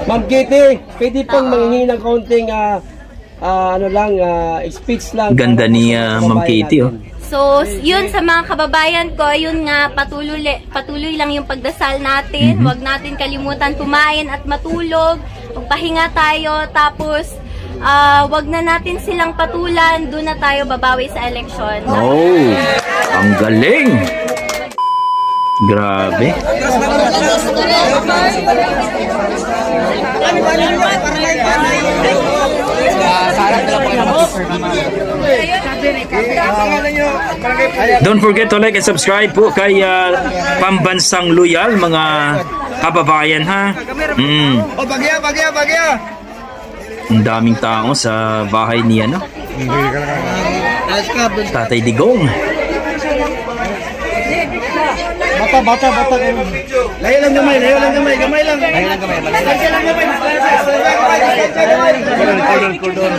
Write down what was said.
Ma'am Kitty, pwede pong manghingi ng kaunting speech lang. Ganda ni Ma'am Kitty, oh. So, yun sa mga kababayan ko, yun nga, patuloy lang yung pagdasal natin. Huwag natin kalimutan kumain at matulog. Magpahinga tayo, tapos wag na natin silang patulan. Doon na tayo babawi sa eleksyon. Oh, ang galing! Grabe. Don't forget to like and subscribe po kay Pambansang Loyal, mga kababayan, ha. Oh, bagya. Ang daming tao sa bahay niya, no? Tatay Digong. Bata. Layo lang gamay. Cordon.